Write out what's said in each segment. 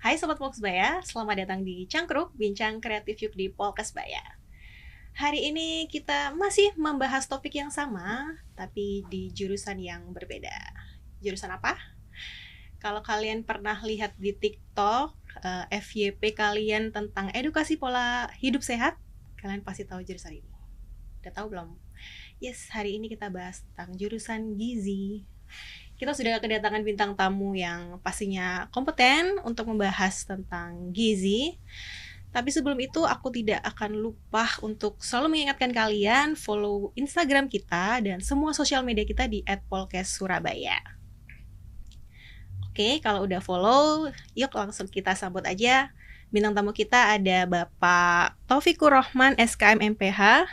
Hai Sobat Polkesbaya, selamat datang di Cangkruk, Bincang Kreatif Yuk di Polkesbaya. Hari ini kita masih membahas topik yang sama, tapi di jurusan yang berbeda. Jurusan apa? Kalau kalian pernah lihat di TikTok, FYP kalian tentang edukasi pola hidup sehat, kalian pasti tahu jurusan ini. Udah tahu belum? Yes, hari ini kita bahas tentang jurusan gizi. Kita sudah kedatangan bintang tamu yang pastinya kompeten untuk membahas tentang gizi. Tapi sebelum itu aku tidak akan lupa untuk selalu mengingatkan kalian follow Instagram kita dan semua sosial media kita di @polkes_surabaya. Oke, kalau udah follow, yuk langsung kita sambut aja. Bintang tamu kita ada Bapak Taufikur Rahman, SKM MPH.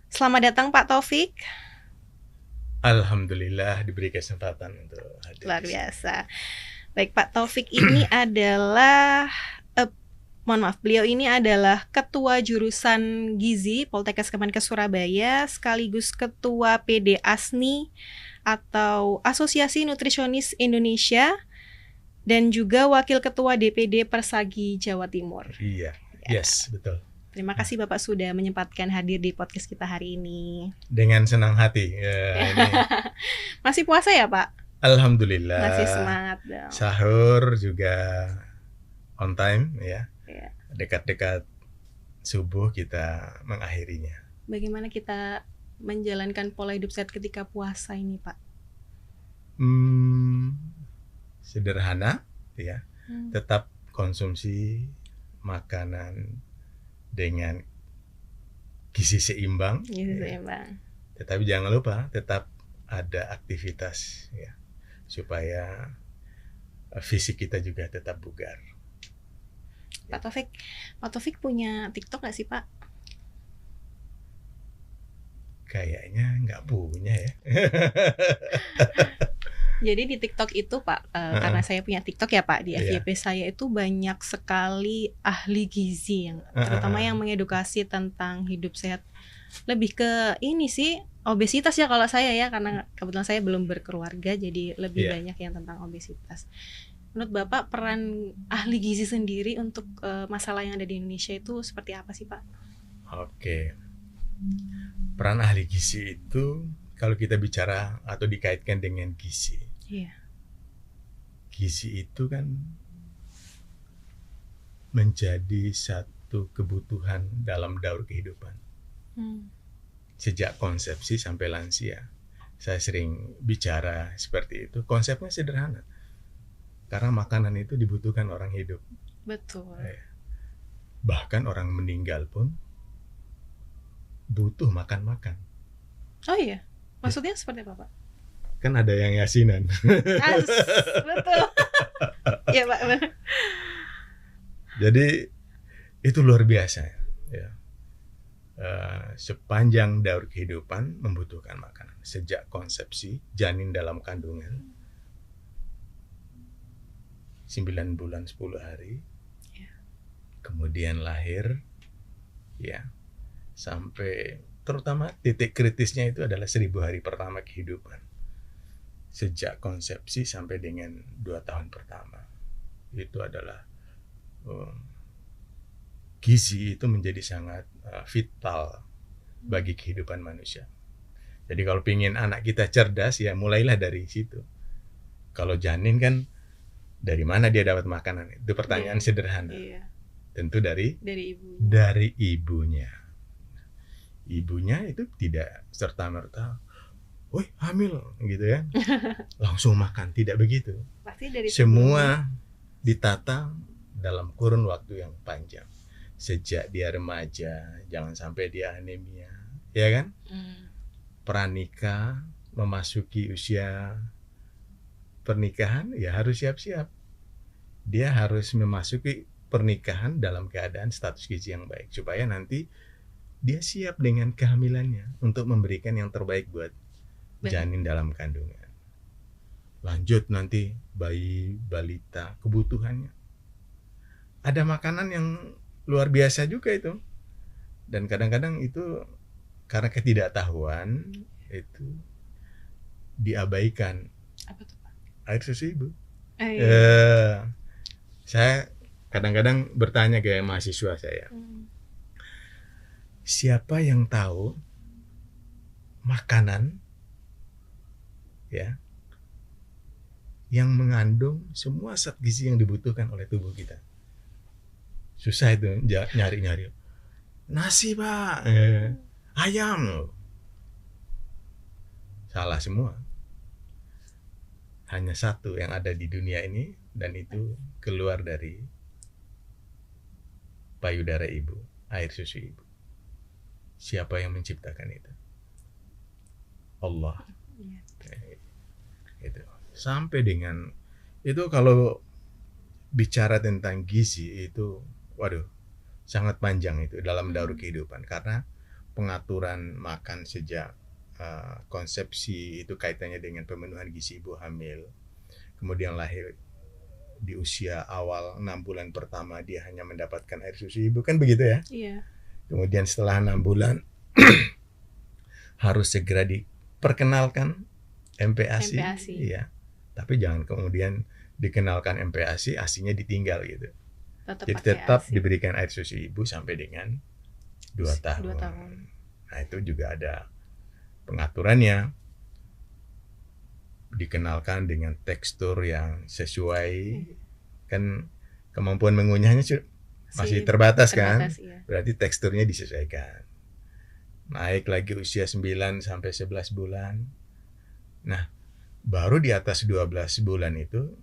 Selamat datang Pak Taufik. Alhamdulillah diberi kesempatan untuk hadir. Luar biasa. Baik, Pak Taufik ini adalah beliau ini adalah Ketua Jurusan Gizi Poltekkes Kemenkes Surabaya, sekaligus Ketua PD ASNI atau Asosiasi Nutrisionis Indonesia, dan juga Wakil Ketua DPD Persagi Jawa Timur. Iya, yes, betul. Terima kasih Bapak sudah menyempatkan hadir di podcast kita hari ini. Dengan senang hati. Ini. Masih puasa ya Pak? Alhamdulillah. Masih semangat dong. Sahur juga on time ya. Dekat-dekat subuh kita mengakhirinya. Bagaimana kita menjalankan pola hidup sehat ketika puasa ini Pak? Sederhana ya. Tetap konsumsi makanan dengan gizi seimbang. Gizi seimbang. Tetapi jangan lupa tetap ada aktivitas ya, supaya fisik kita juga tetap bugar. Pak Taufik punya TikTok nggak sih Pak? Kayaknya nggak punya ya. Jadi di TikTok itu Pak, karena saya punya TikTok ya Pak, di FYP saya itu banyak sekali ahli gizi yang terutama yang mengedukasi tentang hidup sehat. Lebih ke ini sih, obesitas ya kalau saya ya, karena kebetulan saya belum berkeluarga, jadi lebih banyak yang tentang obesitas. Menurut Bapak peran ahli gizi sendiri untuk masalah yang ada di Indonesia itu seperti apa sih Pak? Oke, peran ahli gizi itu kalau kita bicara atau dikaitkan dengan gizi, gizi itu kan menjadi satu kebutuhan dalam daur kehidupan. Sejak konsepsi sampai lansia, saya sering bicara seperti itu. Konsepnya sederhana, karena makanan itu dibutuhkan orang hidup. Betul. Bahkan orang meninggal pun butuh makan-makan. Oh iya, maksudnya seperti apa Pak? Kan ada yang yasinan. Betul. Ya Pak. Jadi itu luar biasa ya. Sepanjang daur kehidupan membutuhkan makanan. Sejak konsepsi, janin dalam kandungan 9 bulan 10 hari, kemudian lahir ya, sampai terutama titik kritisnya itu adalah 1000 hari pertama kehidupan. Sejak konsepsi sampai dengan 2 tahun pertama, itu adalah gizi itu menjadi sangat vital bagi kehidupan manusia. Jadi kalau pingin anak kita cerdas, ya mulailah dari situ. Kalau janin kan dari mana dia dapat makanan? Itu pertanyaan sederhana. Tentu dari ibunya. Ibunya itu tidak serta-merta, woi hamil gitu ya, langsung makan, tidak begitu. Pasti dari semua ditata dalam kurun waktu yang panjang. Sejak dia remaja, jangan sampai dia anemia, ya kan? Pranikah, memasuki usia pernikahan, ya harus siap-siap. Dia harus memasuki pernikahan dalam keadaan status gizi yang baik, supaya nanti dia siap dengan kehamilannya untuk memberikan yang terbaik buat janin dalam kandungan. Lanjut nanti bayi, balita, kebutuhannya. Ada makanan yang luar biasa juga itu. Dan kadang-kadang itu karena ketidaktahuan itu diabaikan. Apa tuh Pak? Air susu ibu. Iya. Saya kadang-kadang bertanya ke mahasiswa saya, siapa yang tahu makanan ya yang mengandung semua zat gizi yang dibutuhkan oleh tubuh kita? Susah itu nyari-nyari. Nasi pak, ayam. Salah semua. Hanya satu yang ada di dunia ini, dan itu keluar dari payudara ibu, air susu ibu. Siapa yang menciptakan itu? Allah. Itu. Sampai dengan itu, kalau bicara tentang gizi itu, waduh, sangat panjang itu dalam daur kehidupan, karena pengaturan makan sejak konsepsi itu kaitannya dengan pemenuhan gizi ibu hamil, kemudian lahir di usia awal 6 bulan pertama dia hanya mendapatkan air susu ibu, kan begitu ya? Iya. Kemudian setelah 6 bulan harus segera diperkenalkan MPASI. Iya. Tapi jangan kemudian dikenalkan MPASI, ASI-nya ditinggal gitu. Jadi tetap diberikan air susu ibu sampai dengan 2 tahun. Nah, itu juga ada pengaturannya. Dikenalkan dengan tekstur yang sesuai. Kan kemampuan mengunyahnya masih terbatas kan? Iya. Berarti teksturnya disesuaikan. Naik lagi usia 9 sampai 11 bulan. Nah, baru di atas 12 bulan itu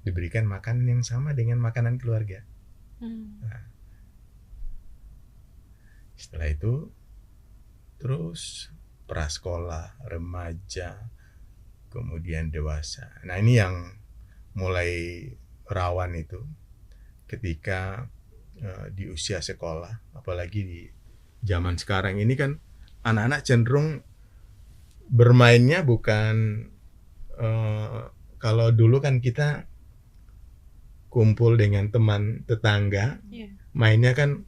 diberikan makanan yang sama dengan makanan keluarga. Nah, setelah itu terus prasekolah, remaja, kemudian dewasa. Nah, ini yang mulai rawan itu ketika di usia sekolah, apalagi di zaman sekarang ini kan anak-anak cenderung bermainnya bukan kalau dulu kan kita kumpul dengan teman tetangga, mainnya kan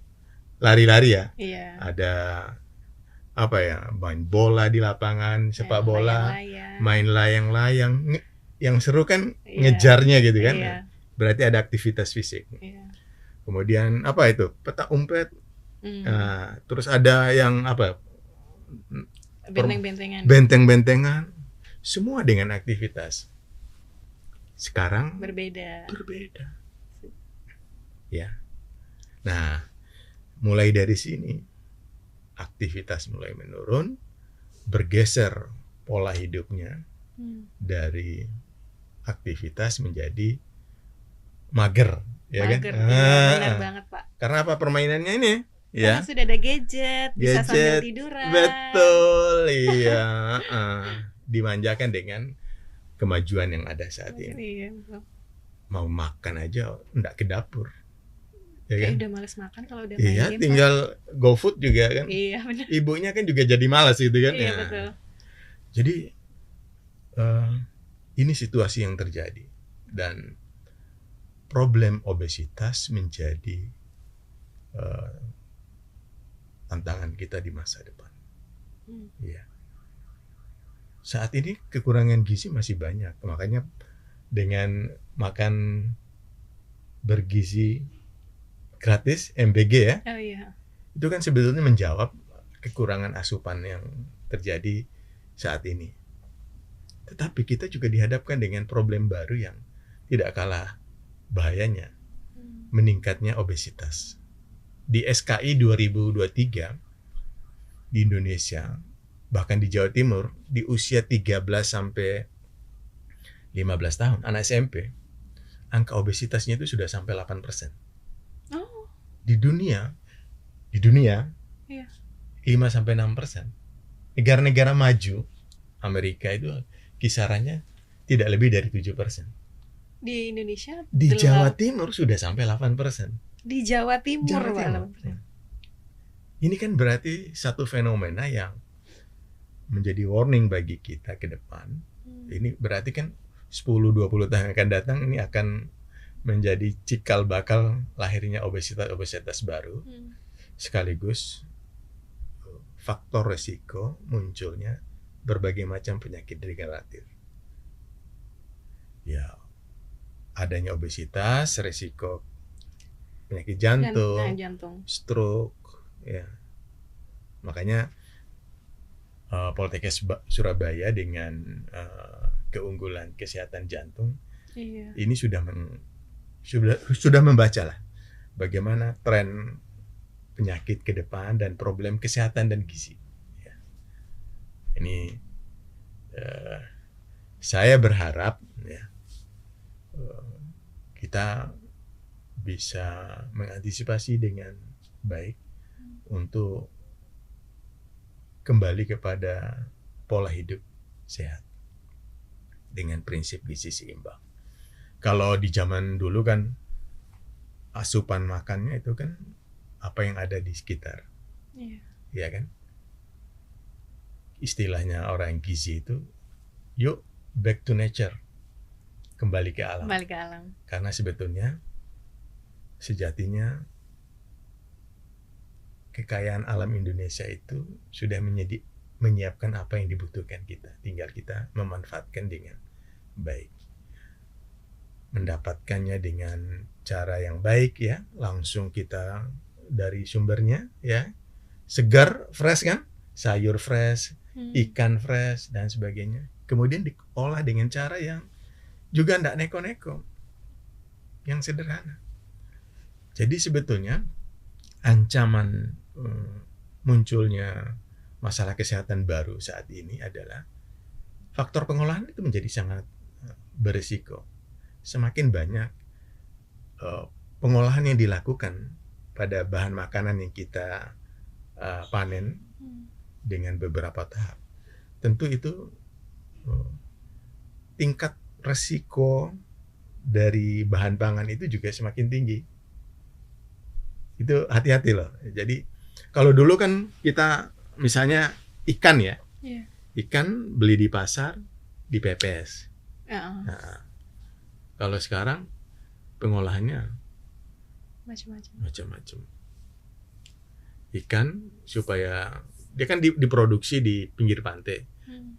lari-lari ya. Ada apa ya, main bola di lapangan, sepak bola, main layang-layang. Yang seru kan ngejarnya gitu kan. Berarti ada aktivitas fisik. Kemudian apa itu, petak umpet. Terus ada yang apa, benteng-bentengan, semua dengan aktivitas. Sekarang berbeda. Ya. Nah, mulai dari sini aktivitas mulai menurun, bergeser pola hidupnya dari aktivitas menjadi mager, ya kan? Benar banget, Pak. Karena apa, permainannya ini? Karena sudah ada gadget, bisa sambil tiduran. Betul, iya. Dimanjakan dengan kemajuan yang ada saat ini. Mau makan aja enggak ke dapur. Ya kan? Udah males makan kalau udah main game. Tinggal GoFood juga kan. Iya, benar. Ibunya kan juga jadi malas gitu kan. Iya, betul. Jadi ini situasi yang terjadi, dan problem obesitas menjadi tantangan kita di masa depan. Iya. Saat ini kekurangan gizi masih banyak, makanya dengan makan bergizi gratis MBG ya. Oh iya. Itu kan sebetulnya menjawab kekurangan asupan yang terjadi saat ini. Tetapi kita juga dihadapkan dengan problem baru yang tidak kalah bahayanya, meningkatnya obesitas. Di SKI 2023 di Indonesia, bahkan di Jawa Timur, di usia 13 sampai 15 tahun, anak SMP, angka obesitasnya itu sudah sampai 8%. Oh. Di dunia, iya. 5 sampai 6%. Negara-negara maju, Amerika itu kisarannya tidak lebih dari 7%. Di Indonesia? Di Jawa Timur sudah sampai 8%. Di Jawa Timur. Ini kan berarti satu fenomena yang menjadi warning bagi kita ke depan. Ini berarti kan 10-20 tahun akan datang ini akan menjadi cikal bakal lahirnya obesitas baru. Sekaligus faktor resiko munculnya berbagai macam penyakit degeneratif. Ya, adanya obesitas, resiko penyakit jantung, jantung. stroke, ya. Makanya Poltekkes Surabaya dengan keunggulan kesehatan jantung Iya. ini sudah membaca lah bagaimana tren penyakit ke depan dan problem kesehatan dan gizi. Ya. Ini saya berharap ya, kita bisa mengantisipasi dengan baik untuk kembali kepada pola hidup sehat dengan prinsip gizi seimbang. Kalau di zaman dulu kan asupan makannya itu kan apa yang ada di sekitar, ya kan? Istilahnya orang gizi itu, yuk back to nature, kembali ke alam. Kembali ke alam. Karena sebetulnya sejatinya kekayaan alam Indonesia itu sudah menyiapkan apa yang dibutuhkan kita. Tinggal kita memanfaatkan dengan baik. Mendapatkannya dengan cara yang baik ya, langsung kita dari sumbernya ya. Segar, fresh kan? Sayur fresh, ikan fresh dan sebagainya. Kemudian diolah dengan cara yang juga tidak neko-neko. Yang sederhana. Jadi sebetulnya ancaman munculnya masalah kesehatan baru saat ini adalah faktor pengolahan itu menjadi sangat berisiko. Semakin banyak pengolahan yang dilakukan pada bahan makanan yang kita panen dengan beberapa tahap, tentu itu tingkat resiko dari bahan pangan itu juga semakin tinggi. Itu hati-hati loh. Jadi kalau dulu kan kita misalnya ikan ya, ikan beli di pasar dipepes. Nah, kalau sekarang pengolahannya macam-macam. Ikan supaya dia kan diproduksi di pinggir pantai,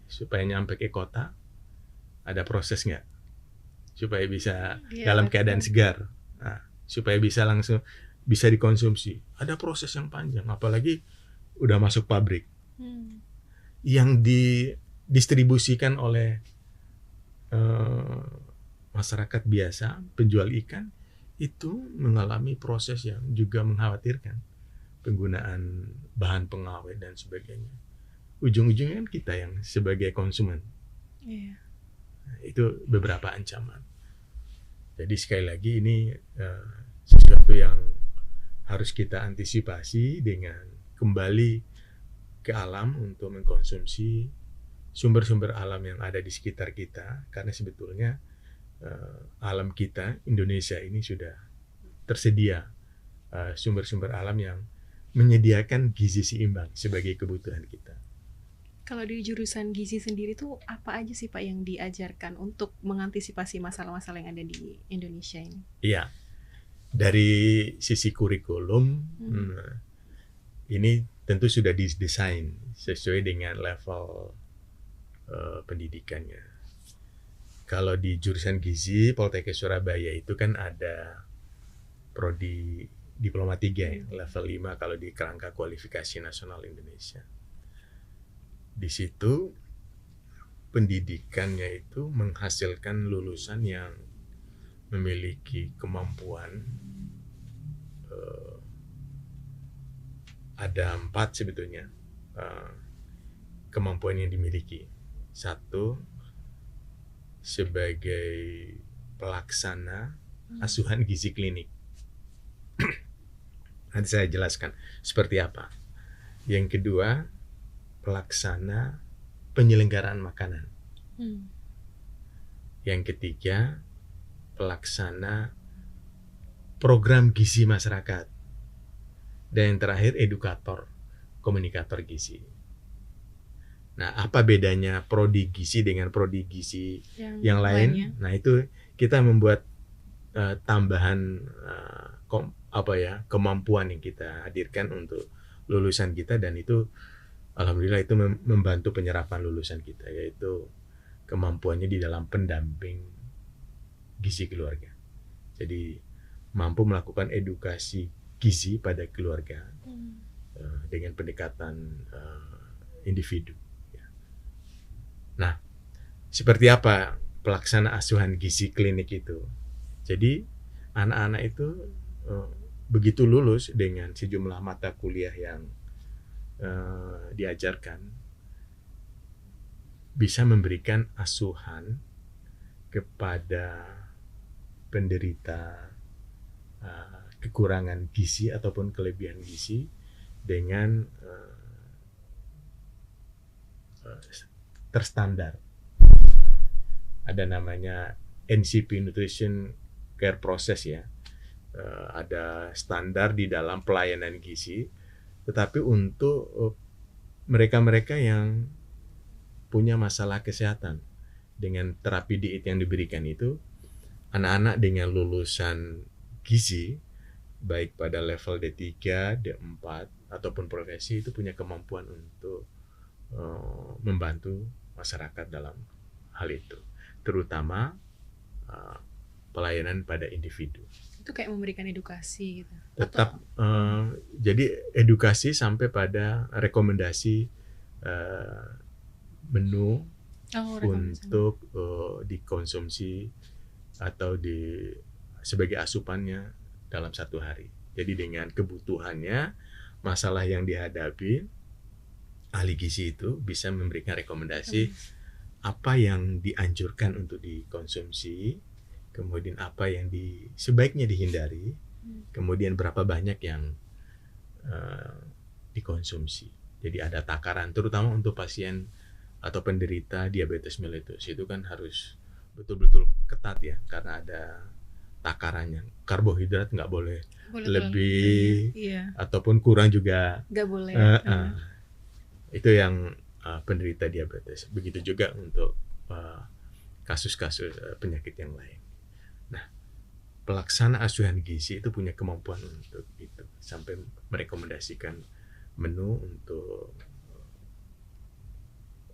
supaya nyampe ke kota ada proses nggak? Supaya bisa dalam keadaan segar, supaya bisa langsung bisa dikonsumsi. Ada proses yang panjang, apalagi udah masuk pabrik. Yang didistribusikan oleh masyarakat biasa, penjual ikan, itu mengalami proses yang juga mengkhawatirkan. Penggunaan bahan pengawet dan sebagainya. Ujung-ujungnya kan kita yang sebagai konsumen. Itu beberapa ancaman. Jadi sekali lagi ini sesuatu yang harus kita antisipasi dengan kembali ke alam untuk mengkonsumsi sumber-sumber alam yang ada di sekitar kita, karena sebetulnya alam kita, Indonesia ini sudah tersedia sumber-sumber alam yang menyediakan gizi seimbang sebagai kebutuhan kita. Kalau di jurusan gizi sendiri tuh apa aja sih Pak yang diajarkan untuk mengantisipasi masalah-masalah yang ada di Indonesia ini? Iya. Dari sisi kurikulum, ini tentu sudah didesain sesuai dengan level pendidikannya. Kalau di jurusan gizi, Poltekkes Surabaya itu kan ada prodi Diploma 3 ya, level 5 kalau di kerangka kualifikasi nasional Indonesia. Di situ pendidikannya itu menghasilkan lulusan yang memiliki kemampuan, ada 4 sebetulnya kemampuan yang dimiliki. 1, sebagai pelaksana asuhan gizi klinik. Nanti saya jelaskan seperti apa. Yang kedua, pelaksana penyelenggaraan makanan. Yang ketiga, pelaksana program gizi masyarakat. Dan yang terakhir, edukator, komunikator gizi. Nah, apa bedanya prodi gizi dengan prodi gizi yang lain? Lainnya. Nah, itu kita membuat tambahan kemampuan yang kita hadirkan untuk lulusan kita, dan itu alhamdulillah itu membantu penyerapan lulusan kita, yaitu kemampuannya di dalam pendamping gizi keluarga. Jadi mampu melakukan edukasi gizi pada keluarga dengan pendekatan individu. Nah, seperti apa pelaksana asuhan gizi klinik itu? Jadi anak-anak itu begitu lulus dengan sejumlah mata kuliah yang diajarkan, bisa memberikan asuhan kepada penderita kekurangan gizi ataupun kelebihan gizi dengan terstandar. Ada namanya NCP, Nutrition Care Process ya. Ada standar di dalam pelayanan gizi, tetapi untuk mereka-mereka yang punya masalah kesehatan dengan terapi diet yang diberikan itu, anak-anak dengan lulusan gizi baik pada level D3, D4 ataupun profesi itu punya kemampuan untuk membantu masyarakat dalam hal itu, terutama pelayanan pada individu. Itu kayak memberikan edukasi gitu. Tetap jadi edukasi sampai pada rekomendasi menu untuk dikonsumsi atau sebagai asupannya dalam satu hari. Jadi dengan kebutuhannya, masalah yang dihadapi, ahli gizi itu bisa memberikan rekomendasi apa yang dianjurkan untuk dikonsumsi, kemudian apa yang sebaiknya dihindari, kemudian berapa banyak yang dikonsumsi. Jadi ada takaran, terutama untuk pasien atau penderita diabetes mellitus, itu kan harus betul-betul ketat ya, karena ada takarannya. Karbohidrat nggak boleh lebih, ataupun kurang juga nggak boleh. Itu yang penderita diabetes. Begitu juga untuk kasus-kasus penyakit yang lain. Nah, pelaksana asuhan gizi itu punya kemampuan untuk itu, sampai merekomendasikan menu untuk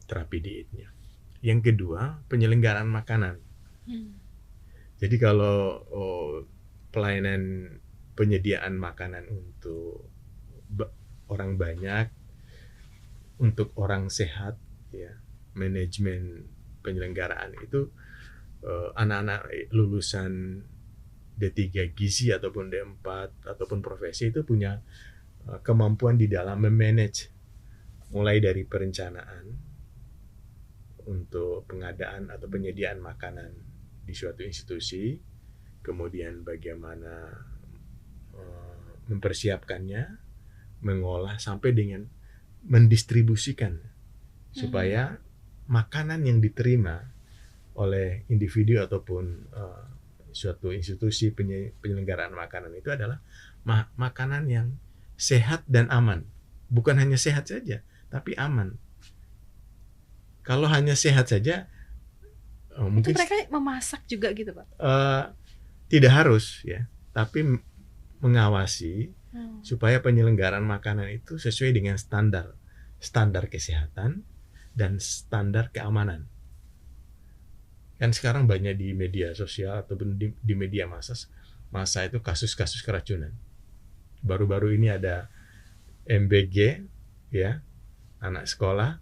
terapi dietnya. Yang kedua, penyelenggaraan makanan. Jadi kalau pelayanan penyediaan makanan untuk orang banyak, untuk orang sehat, ya, manajemen penyelenggaraan itu anak-anak lulusan D3 gizi ataupun D4 ataupun profesi itu punya kemampuan di dalam memanage, mulai dari perencanaan untuk pengadaan atau penyediaan makanan di suatu institusi, kemudian bagaimana mempersiapkannya, mengolah sampai dengan mendistribusikan supaya makanan yang diterima oleh individu ataupun suatu institusi penyelenggaraan makanan itu adalah makanan yang sehat dan aman. Bukan hanya sehat saja, tapi aman. Kalau hanya sehat saja, mungkin itu mereka memasak juga gitu, Pak? Tidak harus ya, tapi mengawasi supaya penyelenggaraan makanan itu sesuai dengan standar kesehatan dan standar keamanan. Kan sekarang banyak di media sosial ataupun di media massa itu kasus-kasus keracunan. Baru-baru ini ada MBG ya, anak sekolah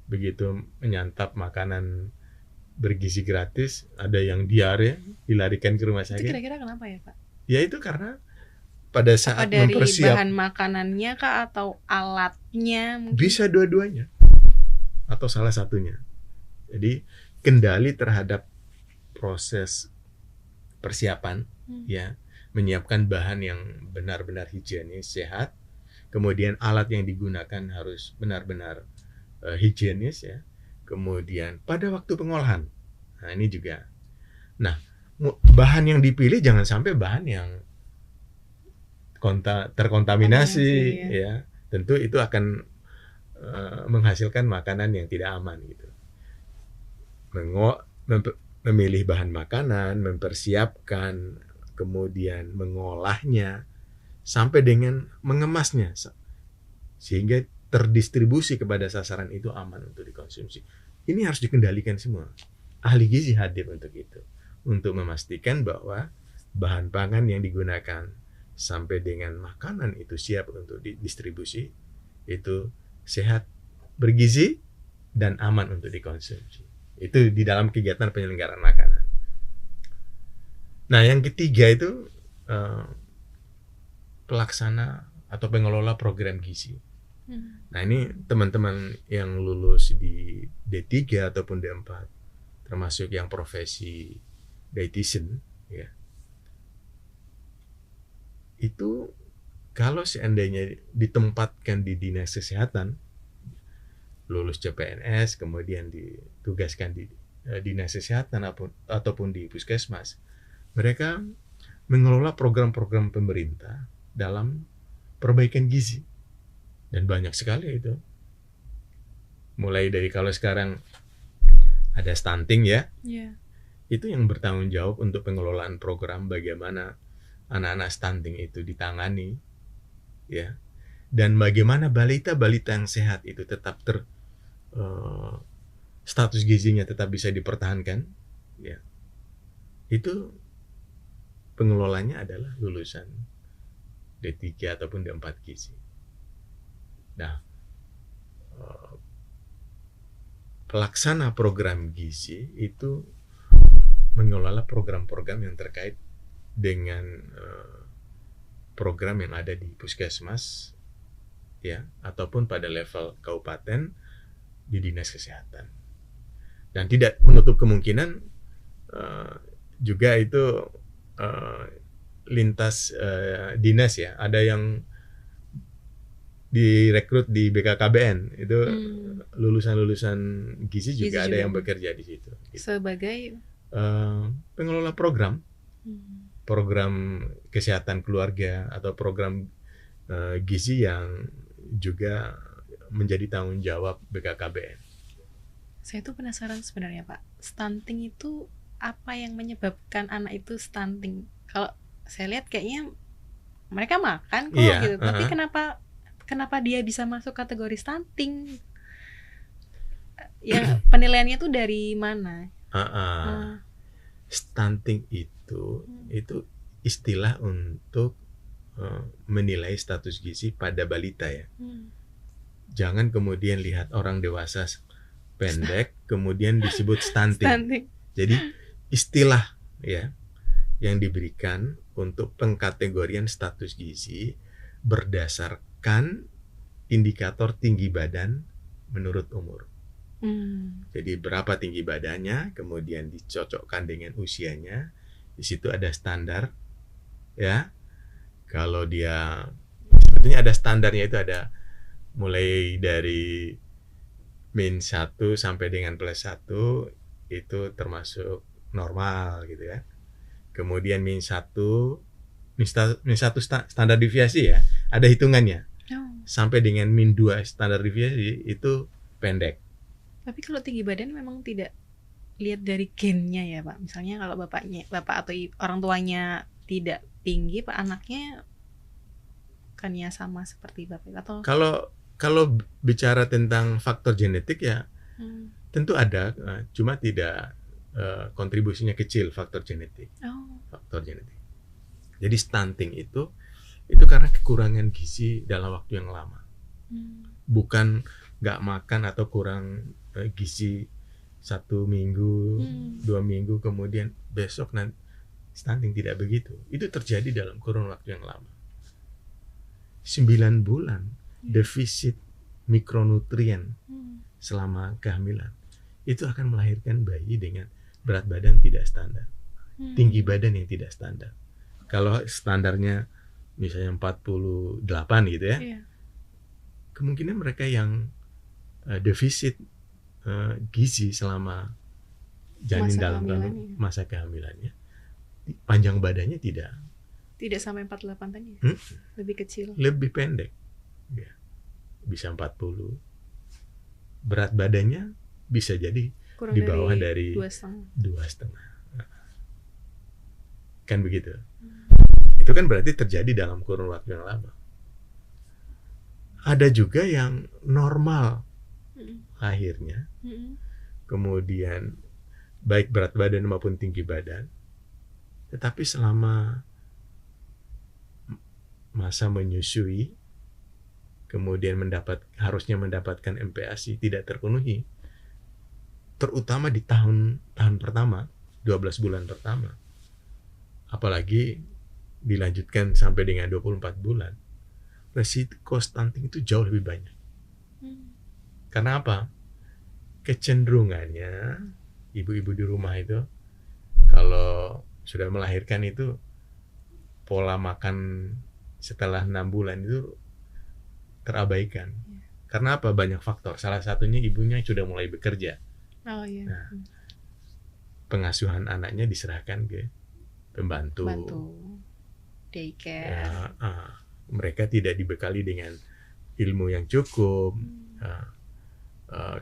begitu menyantap makanan bergizi gratis, ada yang diare, dilarikan ke rumah sakit. Itu kira-kira kenapa ya, Pak? Ya itu karena pada saat dari bahan makanannya kah atau alatnya mungkin? Bisa dua-duanya atau salah satunya. Jadi kendali terhadap proses persiapan, ya, menyiapkan bahan yang benar-benar higienis, sehat, kemudian alat yang digunakan harus benar-benar higienis ya, kemudian pada waktu pengolahan, nah ini juga. Nah, bahan yang dipilih jangan sampai bahan yang terkontaminasi ya. Tentu itu akan menghasilkan makanan yang tidak aman gitu. Memilih bahan makanan, mempersiapkan, kemudian mengolahnya sampai dengan mengemasnya sehingga terdistribusi kepada sasaran itu aman untuk dikonsumsi. Ini harus dikendalikan semua. Ahli gizi hadir untuk itu, untuk memastikan bahwa bahan pangan yang digunakan sampai dengan makanan itu siap untuk didistribusi, itu sehat, bergizi, dan aman untuk dikonsumsi. Itu di dalam kegiatan penyelenggaraan makanan. Nah, yang ketiga itu pelaksana atau pengelola program gizi. Nah, ini teman-teman yang lulus di D3 ataupun D4, termasuk yang profesi dietitian, ya. Itu kalau seandainya ditempatkan di dinas kesehatan, lulus CPNS, kemudian ditugaskan di dinas kesehatan ataupun di puskesmas, mereka mengelola program-program pemerintah dalam perbaikan gizi. Dan banyak sekali itu. Mulai dari kalau sekarang ada stunting ya, itu yang bertanggung jawab untuk pengelolaan program bagaimana anak-anak stunting itu ditangani, ya, dan bagaimana balita-balita yang sehat itu tetap status gizinya tetap bisa dipertahankan, ya. Itu pengelolanya adalah lulusan D3 ataupun D4 gizi. Nah, pelaksana program gizi itu mengelola program-program yang terkait dengan program yang ada di puskesmas, ya, ataupun pada level kabupaten di dinas kesehatan. Dan tidak menutup kemungkinan juga itu lintas dinas, ya. Ada yang direkrut di BKKBN itu lulusan-lulusan gizi juga ada yang bekerja di situ. Gitu. Sebagai pengelola program kesehatan keluarga atau program gizi yang juga menjadi tanggung jawab BKKBN. Saya tuh penasaran sebenarnya, Pak. Stunting itu apa yang menyebabkan anak itu stunting? Kalau saya lihat kayaknya mereka makan kok, gitu. Tapi kenapa dia bisa masuk kategori stunting? Yang penilaiannya tuh dari mana? Stunting itu istilah untuk menilai status gizi pada balita, ya. Jangan kemudian lihat orang dewasa pendek kemudian disebut stunting. Jadi istilah, ya, yang diberikan untuk pengkategorian status gizi berdasarkan indikator tinggi badan menurut umur. Jadi berapa tinggi badannya, kemudian dicocokkan dengan usianya. Di situ ada standar, ya. Kalau dia sebetulnya ada standarnya, itu ada mulai dari -1 sampai dengan +1 itu termasuk normal, gitu ya. Kemudian -1 standar deviasi, ya, ada hitungannya. Sampai dengan -2 standar deviasi itu pendek. Tapi kalau tinggi badan memang tidak lihat dari gennya, ya, Pak. Misalnya kalau bapak atau orang tuanya tidak tinggi, Pak, anaknya bukannya sama seperti bapak atau? Kalau bicara tentang faktor genetik, ya, tentu ada, cuma tidak kontribusinya kecil faktor genetik. Faktor genetik. Jadi stunting itu karena kekurangan gizi dalam waktu yang lama. Bukan nggak makan atau kurang gizi 1 minggu, 2 minggu, kemudian besok nanti stunting, tidak begitu. Itu terjadi dalam kurun waktu yang lama. 9 bulan defisit mikronutrien selama kehamilan itu akan melahirkan bayi dengan berat badan tidak standar, tinggi badan yang tidak standar. Kalau standarnya misalnya 48 gitu, ya, kemungkinan mereka yang defisit gizi selama janin dalam masa kehamilannya, panjang badannya tidak sampai 48 tadi, lebih kecil, lebih pendek, ya. Bisa 40. Berat badannya bisa jadi kurang di bawah dari 2,5. Kan begitu. Itu kan berarti terjadi dalam kurun waktu yang lama. Ada juga yang normal lahirnya, kemudian baik berat badan maupun tinggi badan Tetapi selama masa menyusui, kemudian harusnya mendapatkan MPASI tidak terpenuhi, terutama di tahun pertama, 12 bulan pertama, apalagi dilanjutkan sampai dengan 24 bulan, resiko stunting itu jauh lebih banyak. Karena apa? Kecenderungannya ibu-ibu di rumah itu kalau sudah melahirkan itu pola makan setelah 6 bulan itu terabaikan. Karena apa? Banyak faktor. Salah satunya ibunya sudah mulai bekerja. Oh iya. Nah, pengasuhan anaknya diserahkan ke pembantu. Daycare. Mereka tidak dibekali dengan ilmu yang cukup,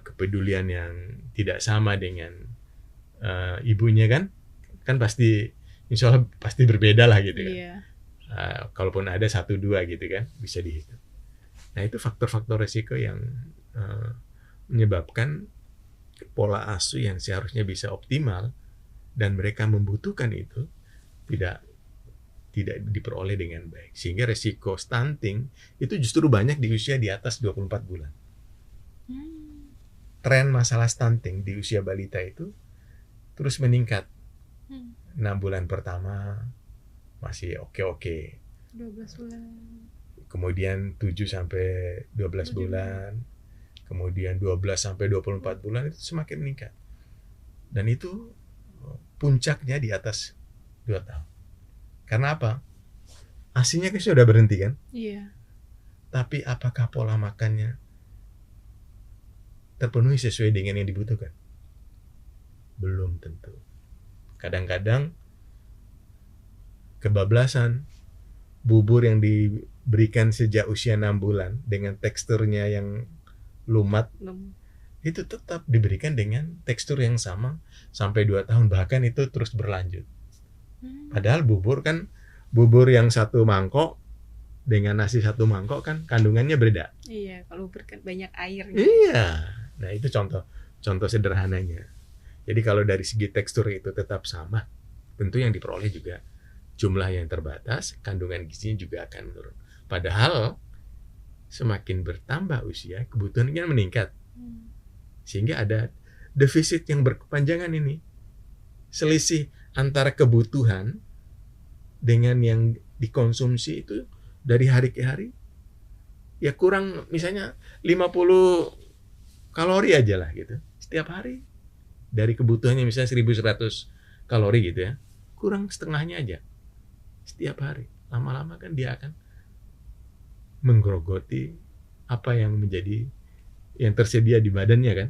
kepedulian yang tidak sama dengan ibunya kan pasti, insya Allah pasti berbeda lah gitu kan. Iya. Kalaupun ada 1-2 gitu kan bisa dihitung. Nah itu faktor-faktor resiko yang menyebabkan pola asuh yang seharusnya bisa optimal dan mereka membutuhkan itu tidak diperoleh dengan baik, sehingga resiko stunting itu justru banyak di usia di atas 24 bulan. Tren masalah stunting di usia balita itu terus meningkat. 6 bulan pertama masih oke-oke. 12 bulan. Kemudian 7 sampai 12 bulan. Kemudian 12 sampai 24 bulan itu semakin meningkat. Dan itu puncaknya di atas 2 tahun. Karena apa? ASINya kan sudah berhenti kan? Iya. Tapi apakah pola makannya terpenuhi sesuai dengan yang dibutuhkan? Belum tentu. Kadang-kadang kebablasan, bubur yang diberikan sejak usia 6 bulan dengan teksturnya yang lumat, itu tetap diberikan dengan tekstur yang sama sampai 2 tahun, bahkan itu terus berlanjut. Padahal bubur yang 1 mangkok dengan nasi 1 mangkok kan kandungannya beda. Iya, kalau banyak air. Iya, nah itu contoh sederhananya. Jadi kalau dari segi tekstur itu tetap sama, tentu yang diperoleh juga jumlah yang terbatas, kandungan gizinya juga akan menurun. Padahal semakin bertambah usia, kebutuhannya meningkat. Sehingga ada defisit yang berkepanjangan ini. Selisih antara kebutuhan dengan yang dikonsumsi itu dari hari ke hari ya kurang, misalnya 50 kalori aja lah gitu setiap hari. Dari kebutuhannya misalnya 1100 kalori gitu ya, kurang setengahnya aja setiap hari. Lama-lama kan dia akan menggerogoti apa yang tersedia di badannya kan.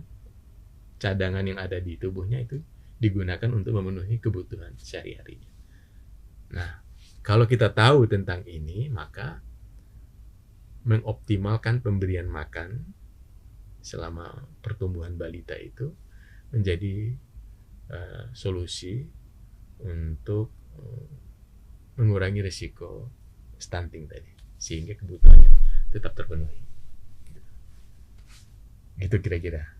Cadangan yang ada di tubuhnya itu digunakan untuk memenuhi kebutuhan sehari-harinya. Nah, kalau kita tahu tentang ini, maka mengoptimalkan pemberian makan selama pertumbuhan balita itu menjadi solusi untuk mengurangi risiko stunting tadi, sehingga kebutuhannya tetap terpenuhi. Gitu kira-kira.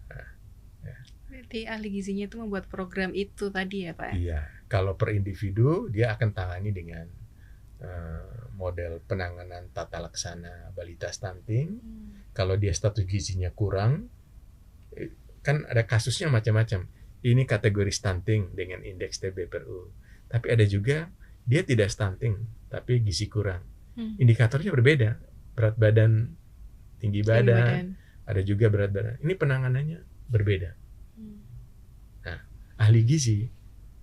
Berarti ahli gizinya itu membuat program itu tadi ya Pak? Iya, kalau per individu dia akan tangani dengan model penanganan tata laksana balita stunting. Kalau dia status gizinya kurang, kan ada kasusnya macam-macam. Ini kategori stunting dengan indeks TB/U. Tapi ada juga dia tidak stunting, tapi gizi kurang. Indikatornya berbeda. Berat badan, tinggi badan, ada juga berat badan. Ini penanganannya berbeda. Nah, ahli gizi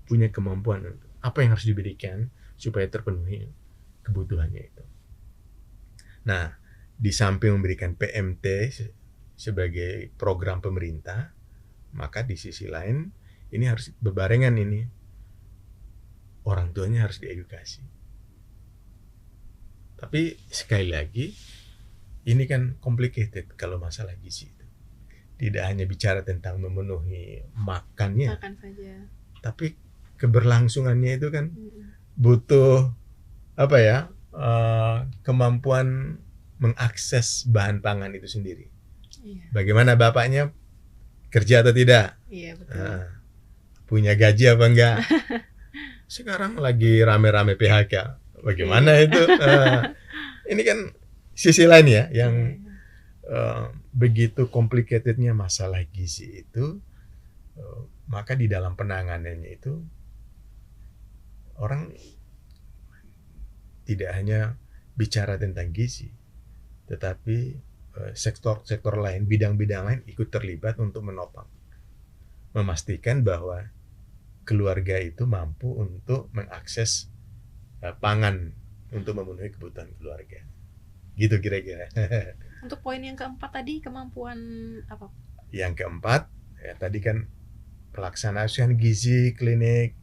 punya kemampuan apa yang harus diberikan supaya terpenuhi kebutuhannya itu. Nah, di samping memberikan PMT sebagai program pemerintah, maka di sisi lain ini harus berbarengan ini. Orang tuanya harus diedukasi. Tapi sekali lagi, ini kan complicated kalau masalah gizi itu. Tidak hanya bicara tentang memenuhi makannya, makan saja, tapi keberlangsungannya itu kan butuh apa ya, kemampuan mengakses bahan pangan itu sendiri. Iya. Bagaimana bapaknya, kerja atau tidak? Iya, betul. Punya gaji apa enggak? Sekarang lagi rame-rame PHK. Bagaimana itu? Ini kan sisi lain ya, yang begitu complicatednya masalah gizi itu, maka di dalam penanganannya itu orang tidak hanya bicara tentang gizi, tetapi sektor-sektor lain, bidang-bidang lain ikut terlibat untuk menopang, memastikan bahwa keluarga itu mampu untuk mengakses pangan untuk memenuhi kebutuhan keluarga. Gitu kira-kira. Untuk poin yang keempat tadi, kemampuan apa? Yang keempat, ya tadi kan pelaksanaan asuhan gizi klinik,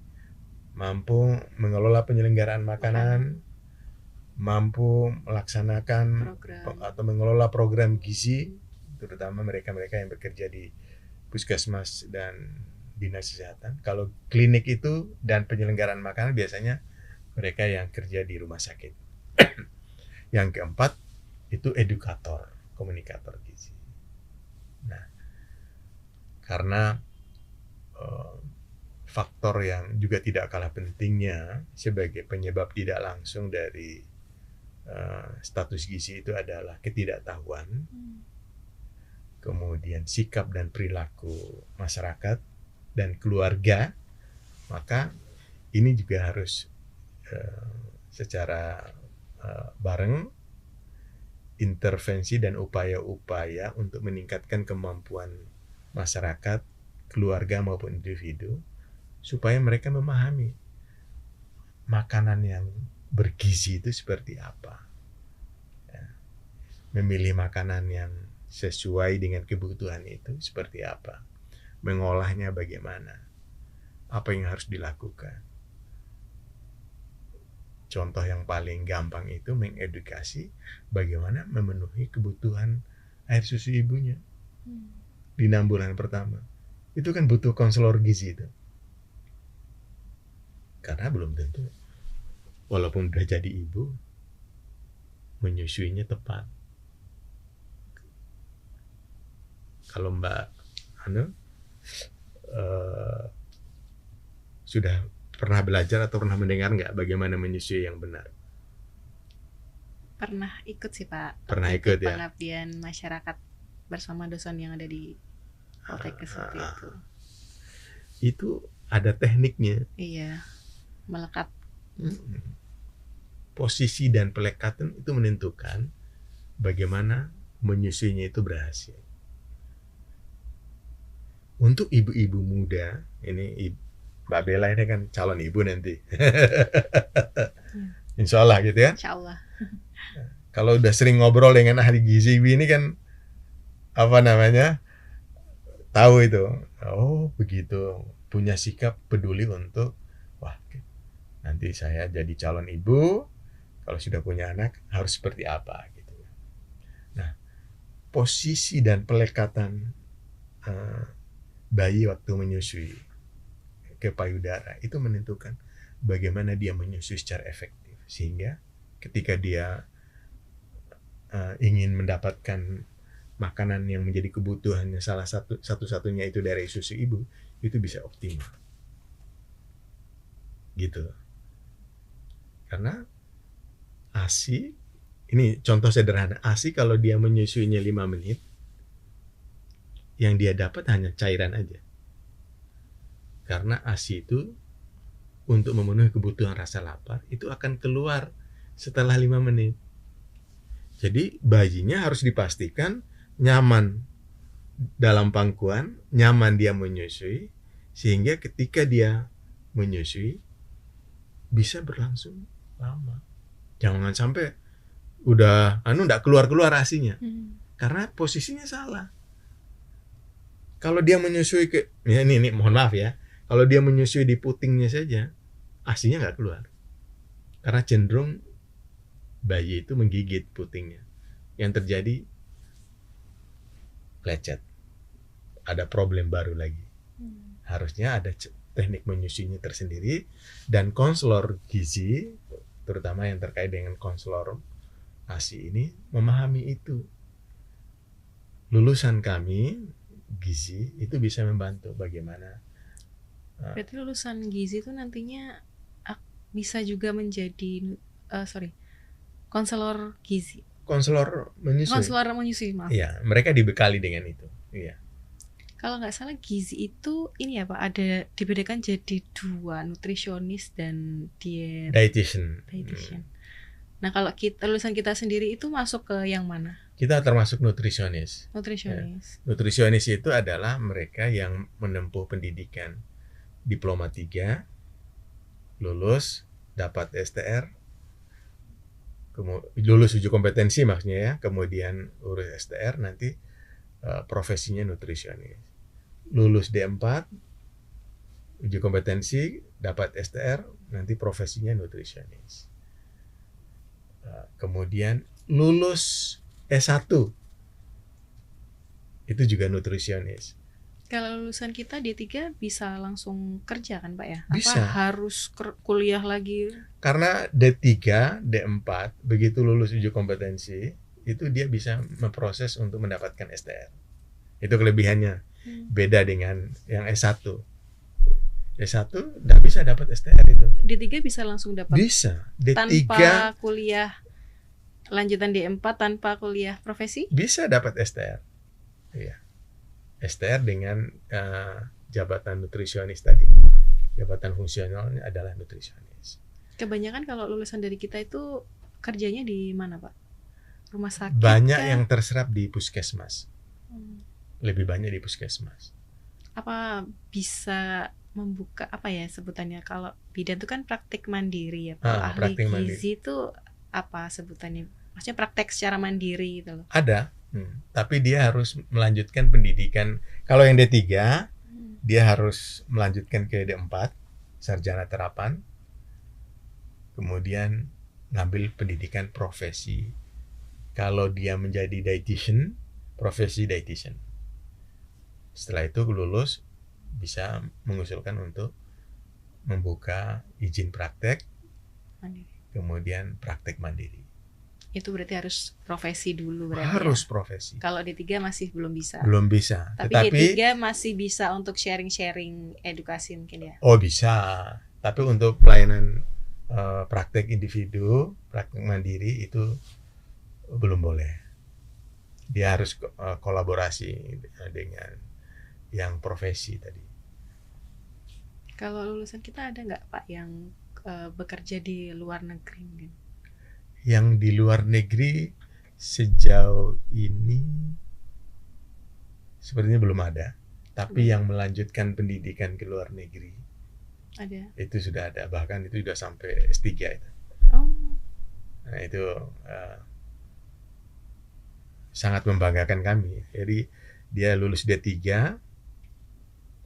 mampu mengelola penyelenggaraan makanan, mampu melaksanakan atau mengelola program gizi, terutama mereka-mereka yang bekerja di puskesmas dan dinas kesehatan. Kalau klinik itu dan penyelenggaraan makanan biasanya mereka yang kerja di rumah sakit. Yang keempat itu edukator, komunikator gizi. Nah, karena faktor yang juga tidak kalah pentingnya sebagai penyebab tidak langsung dari status gizi itu adalah ketidaktahuan, kemudian sikap dan perilaku masyarakat dan keluarga, maka ini juga harus secara bareng intervensi dan upaya-upaya untuk meningkatkan kemampuan masyarakat, keluarga maupun individu supaya mereka memahami makanan yang bergizi itu seperti apa, ya. Memilih makanan yang sesuai dengan kebutuhan itu seperti apa, mengolahnya bagaimana, apa yang harus dilakukan. Contoh yang paling gampang itu mengedukasi bagaimana memenuhi kebutuhan air susu ibunya di 6 bulan pertama. Itu kan butuh konselor gizi itu. Karena belum tentu, walaupun udah jadi ibu, menyusuinya tepat. Kalau Mbak sudah pernah belajar atau pernah mendengar nggak bagaimana menyusui yang benar? Pernah ikut sih Pak. Pernah ikut ya? Pengabdian masyarakat bersama dosen yang ada di Poltekkes itu. Itu ada tekniknya. Iya, melekat. Posisi dan pelekatan itu menentukan bagaimana menyusuinya itu berhasil. Untuk ibu-ibu muda, ini Mbak Bella ini kan calon ibu nanti. Insya Allah gitu ya. Insya Allah. Kalau udah sering ngobrol dengan ahli gizi ini kan tahu itu. Oh begitu, punya sikap peduli untuk nanti saya jadi calon ibu, kalau sudah punya anak harus seperti apa gitu. Nah, posisi dan pelekatan bayi waktu menyusui ke payudara itu menentukan bagaimana dia menyusui secara efektif, sehingga ketika dia ingin mendapatkan makanan yang menjadi kebutuhannya satu-satunya itu dari susu ibu, itu bisa optimal gitu. Karena ASI, ini contoh sederhana, ASI kalau dia menyusuinya 5 menit, yang dia dapat hanya cairan aja. Karena ASI itu untuk memenuhi kebutuhan rasa lapar itu akan keluar setelah 5 menit. Jadi bayinya harus dipastikan nyaman dalam pangkuan, nyaman dia menyusui, sehingga ketika dia menyusui bisa berlangsung lama. Jangan sampai udah enggak keluar-keluar ASInya. Karena posisinya salah. Kalau dia menyusui ini mohon maaf ya. Kalau dia menyusui di putingnya saja, ASInya enggak keluar. Karena cenderung bayi itu menggigit putingnya. Yang terjadi lecet. Ada problem baru lagi. Harusnya ada teknik menyusuinya tersendiri, dan konselor gizi, terutama yang terkait dengan konselor ASI ini, memahami itu. Lulusan kami gizi itu bisa membantu bagaimana. Berarti lulusan gizi itu nantinya bisa juga menjadi konselor gizi. Konselor menyusui. Konselor menyusui, maaf. Iya, mereka dibekali dengan itu. Iya. Kalau nggak salah gizi itu ini ya Pak, ada dibedakan jadi 2, nutrisionis dan Dietitian. Nah kalau lulusan kita sendiri itu masuk ke yang mana? Kita termasuk nutrisionis. Nutrisionis. Ya. Nutrisionis itu adalah mereka yang menempuh pendidikan diploma 3, lulus, dapat STR, lulus uji kompetensi maksudnya ya, kemudian urus STR, nanti profesinya nutrisionis. Lulus D4, uji kompetensi, dapat STR, nanti profesinya nutrisionis. Kemudian lulus S1, itu juga nutrisionis. Kalau lulusan kita D3 bisa langsung kerja kan Pak ya? Bisa. Apa harus kuliah lagi? Karena D3, D4, begitu lulus uji kompetensi, itu dia bisa memproses untuk mendapatkan STR. Itu kelebihannya. Beda dengan yang S1. S1 nggak bisa dapat STR itu. D3 bisa langsung dapat? Bisa. D3 tanpa kuliah lanjutan D4, tanpa kuliah profesi? Bisa dapat STR. Iya. STR dengan jabatan nutrisionis tadi. Jabatan fungsionalnya adalah nutrisionis. Kebanyakan kalau lulusan dari kita itu kerjanya di mana Pak? Rumah sakit? Banyak yang terserap di puskesmas. Lebih banyak di puskesmas. Apa bisa membuka apa ya sebutannya, kalau bidan itu kan praktik mandiri ya Pak. Ahli gizi itu apa sebutannya? Maksudnya praktek secara mandiri gitu loh. Ada. Tapi dia harus melanjutkan pendidikan. Kalau yang D3, dia harus melanjutkan ke D4, sarjana terapan, kemudian ngambil pendidikan profesi. Kalau dia menjadi dietitian, profesi dietitian. Setelah itu lulus, bisa mengusulkan untuk membuka izin praktek, kemudian praktek mandiri. Itu berarti harus profesi dulu berarti. Harus ya? Profesi. Kalau D3 masih belum bisa. Belum bisa. Tapi D3 masih bisa untuk sharing-sharing edukasi mungkin ya. Oh bisa. Tapi untuk pelayanan praktek individu, praktek mandiri itu belum boleh. Dia harus kolaborasi dengan yang profesi tadi. Kalau lulusan kita ada nggak Pak yang bekerja di luar negeri mungkin? Yang di luar negeri sejauh ini sepertinya belum ada. Tapi yang melanjutkan pendidikan ke luar negeri ada. Itu sudah ada, bahkan itu sudah sampai S3 itu. Oh. Nah itu sangat membanggakan kami. Jadi dia lulus D3,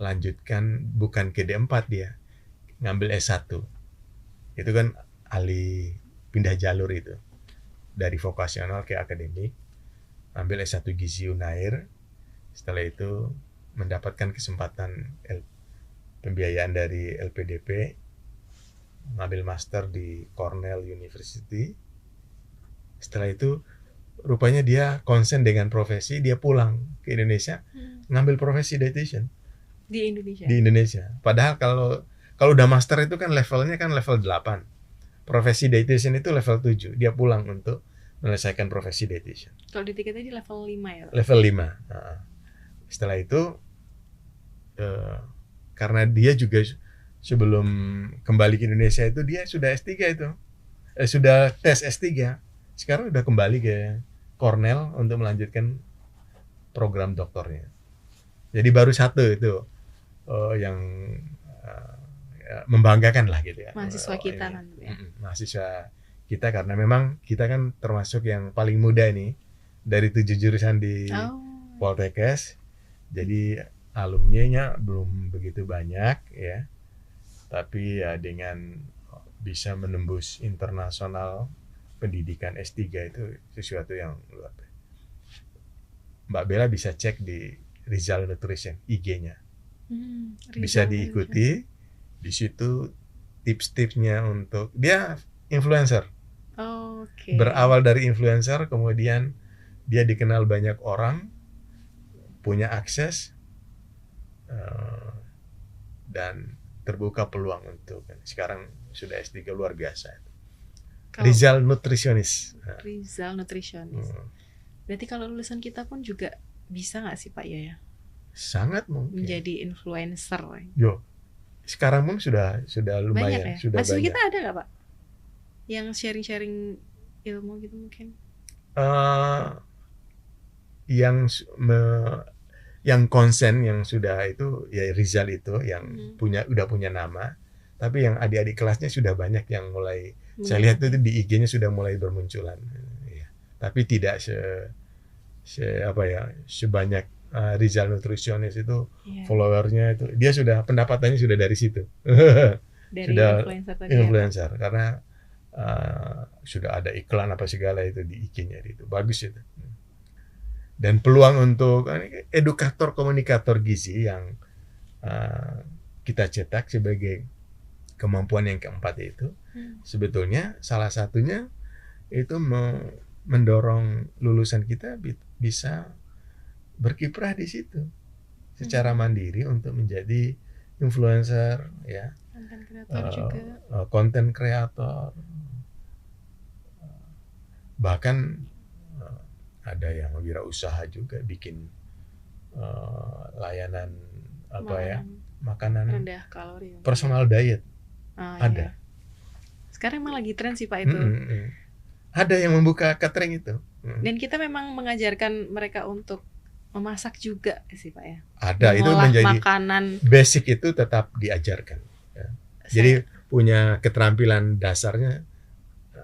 lanjutkan bukan ke D4 dia, ngambil S1. Itu kan alih pindah jalur itu. Dari vokasional ke akademik, ambil S1 Gizi Unair. Setelah itu mendapatkan kesempatan pembiayaan dari LPDP, ngambil master di Cornell University. Setelah itu rupanya dia konsen dengan profesi, dia pulang ke Indonesia, ngambil profesi dietitian. Di Indonesia? Di Indonesia. Padahal kalau udah master itu kan levelnya kan level 8. Profesi dietitian itu level 7. Dia pulang untuk menyelesaikan profesi dietitian. Kalau di tiga tadi level 5 ya? Level 5. Nah, setelah itu karena dia juga sebelum kembali ke Indonesia itu dia sudah S3 itu. Sudah tes S3. Sekarang udah kembali ke Cornell untuk melanjutkan program doktornya. Jadi baru satu itu yang membanggakan lah gitu ya. Mahasiswa kita kan ya. Mahasiswa kita, karena memang kita kan termasuk yang paling muda nih dari 7 jurusan di Poltekkes. Jadi alumninya belum begitu banyak ya. Tapi ya dengan bisa menembus internasional pendidikan S3 itu sesuatu yang luar biasa. Mbak Bella bisa cek di Rizal Nutrition IG-nya. Bisa diikuti. Di situ tips-tipsnya untuk dia influencer. Berawal dari influencer, kemudian dia dikenal banyak orang, punya akses, dan terbuka peluang untuk sekarang sudah S3 luar biasa. Kalau Rizal nutrisionis. Nah, Rizal nutritionist. Berarti kalau lulusan kita pun juga bisa nggak sih Pak ya sangat mungkin. menjadi influencer? Yo, sekarang pun sudah Banyak lumayan, ya. sudah Masih banyak. kita ada nggak Pak yang sharing-sharing ilmu gitu mungkin? Eh, yang yang konsen yang sudah itu ya Rizal itu yang udah punya nama, tapi yang adik-adik kelasnya sudah banyak yang mulai saya lihat itu di IG-nya sudah mulai bermunculan. Ya. Tapi tidak sebanyak Rizal nutrisionis itu followernya itu dia sudah pendapatannya sudah dari situ. Dari sudah influencer tadi influencer ya, karena sudah ada iklan apa segala itu di IG-nya itu. Bagus itu. Dan peluang untuk edukator komunikator gizi yang kita cetak sebagai kemampuan yang keempat itu sebetulnya salah satunya itu mendorong lulusan kita bisa berkiprah di situ secara mandiri untuk menjadi influencer ya, konten kreator, bahkan ada yang wirausaha juga bikin layanan makanan rendah kalori, personal diet. Ada. Iya. Sekarang emang lagi tren sih Pak itu. Ada yang membuka catering itu. Dan kita memang mengajarkan mereka untuk memasak juga sih Pak ya. Ada, itu menjadi makanan basic, itu tetap diajarkan. Ya. Jadi punya keterampilan dasarnya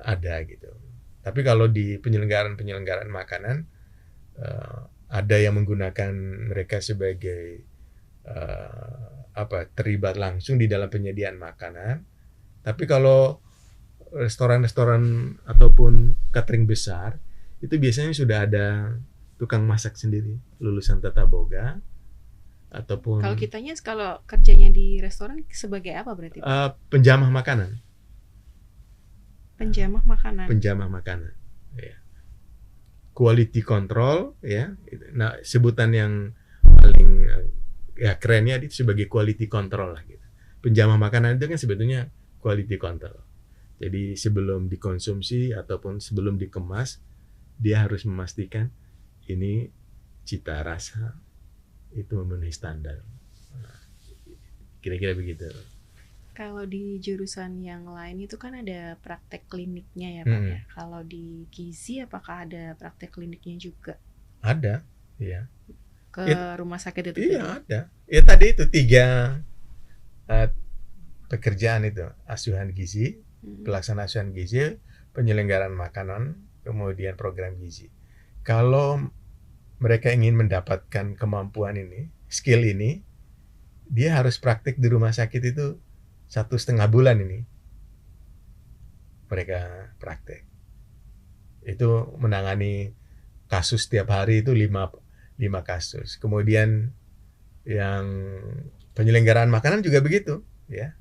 ada gitu. Tapi kalau di penyelenggaraan makanan ada yang menggunakan mereka sebagai terlibat langsung di dalam penyediaan makanan. Tapi kalau restoran-restoran ataupun catering besar itu biasanya sudah ada tukang masak sendiri, lulusan tata boga ataupun. Kalau kitanya kalau kerjanya di restoran sebagai apa berarti? Penjamah makanan. Penjamah makanan. Ya. Quality control ya. Nah, sebutan yang paling ya kerennya itu sebagai quality control lah gitu. Penjamah makanan itu kan sebetulnya quality control. Jadi sebelum dikonsumsi ataupun sebelum dikemas dia harus memastikan ini cita rasa itu memenuhi standar. Nah, kira-kira begitu. Kalau di jurusan yang lain itu kan ada praktek kliniknya ya Pak ya. Kalau di gizi apakah ada praktek kliniknya juga? Ada, ya. Ke rumah sakit itu? Iya ada. Ya tadi itu 3 pekerjaan itu, asuhan gizi, pelaksanaan asuhan gizi, penyelenggaraan makanan, kemudian program gizi. Kalau mereka ingin mendapatkan kemampuan ini, skill ini, dia harus praktik di rumah sakit itu 1,5 bulan ini mereka praktek. Itu menangani kasus setiap hari itu 5 kasus. Kemudian yang penyelenggaraan makanan juga begitu, ya.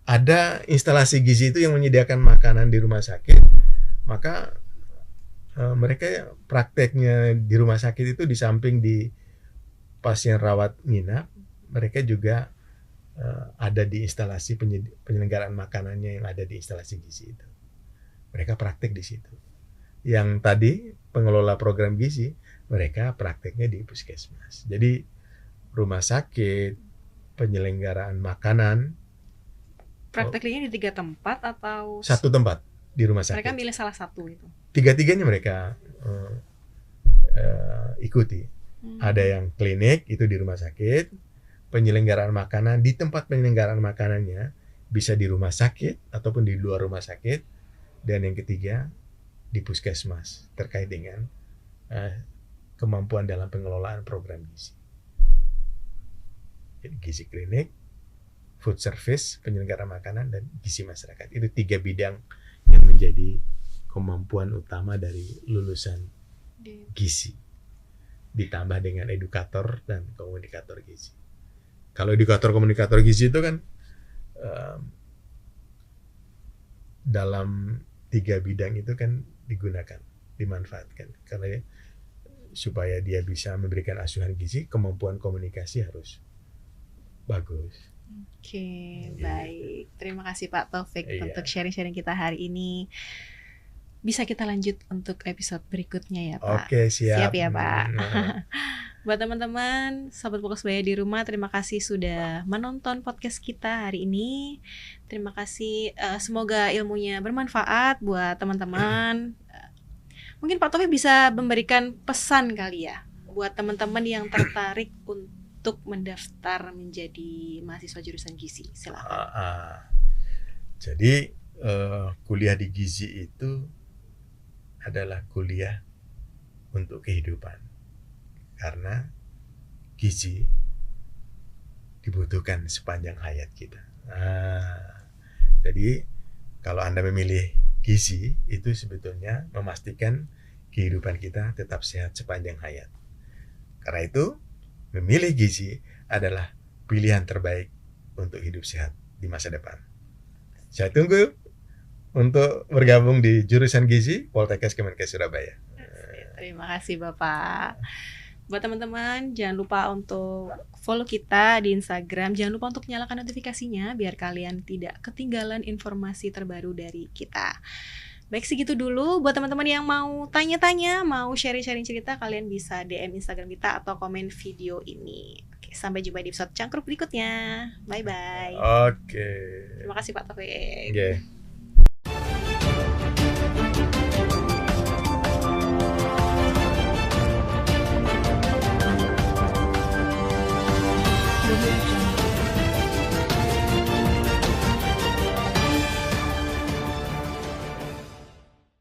Ada instalasi gizi itu yang menyediakan makanan di rumah sakit, maka mereka prakteknya di rumah sakit itu di samping di pasien rawat inap, mereka juga ada di instalasi penyelenggaraan makanannya yang ada di instalasi gizi itu. Mereka praktek di situ. Yang tadi pengelola program gizi, mereka prakteknya di puskesmas. Jadi rumah sakit, penyelenggaraan makanan. Prakteknya di 3 tempat atau? 1 tempat di rumah sakit. Mereka milih salah satu itu? 3-tiganya mereka ikuti. Ada yang klinik itu di rumah sakit. Penyelenggaraan makanan di tempat penyelenggaraan makanannya bisa di rumah sakit ataupun di luar rumah sakit, dan yang ketiga di puskesmas terkait dengan kemampuan dalam pengelolaan program gizi. Jadi gizi klinik, food service, penyelenggaraan makanan, dan gizi masyarakat. Itu 3 bidang yang menjadi kemampuan utama dari lulusan gizi, ditambah dengan edukator dan komunikator gizi. Kalau edukator komunikator gizi itu kan dalam 3 bidang itu kan digunakan, dimanfaatkan, karena supaya dia bisa memberikan asuhan gizi, kemampuan komunikasi harus bagus. Oke, Gitu. baik. Terima kasih Pak Taufik Iya. untuk sharing-sharing kita hari ini. Bisa kita lanjut untuk episode berikutnya ya Pak. Oke, siap. Siap ya Pak. Buat teman-teman, Sobat Polkas Baya di rumah, terima kasih sudah menonton podcast kita hari ini. Terima kasih, semoga ilmunya bermanfaat buat teman-teman. Mungkin Pak Taufik bisa memberikan pesan kali ya buat teman-teman yang tertarik untuk mendaftar menjadi mahasiswa jurusan gizi. Silakan. Jadi kuliah di gizi itu adalah kuliah untuk kehidupan, karena gizi dibutuhkan sepanjang hayat kita. Jadi kalau Anda memilih gizi, itu sebetulnya memastikan kehidupan kita tetap sehat sepanjang hayat. Karena itu, memilih gizi adalah pilihan terbaik untuk hidup sehat di masa depan. Saya tunggu untuk bergabung di jurusan gizi Poltekkes Kemenkes Surabaya. Terima kasih Bapak. Buat teman-teman, jangan lupa untuk follow kita di Instagram. Jangan lupa untuk nyalakan notifikasinya biar kalian tidak ketinggalan informasi terbaru dari kita. Baik, segitu dulu. Buat teman-teman yang mau tanya-tanya, mau sharing-sharing cerita, kalian bisa DM Instagram kita atau komen video ini. Oke, sampai jumpa di episode Cangkruk berikutnya. Bye-bye. Oke. Terima kasih Pak Taufik. Oke.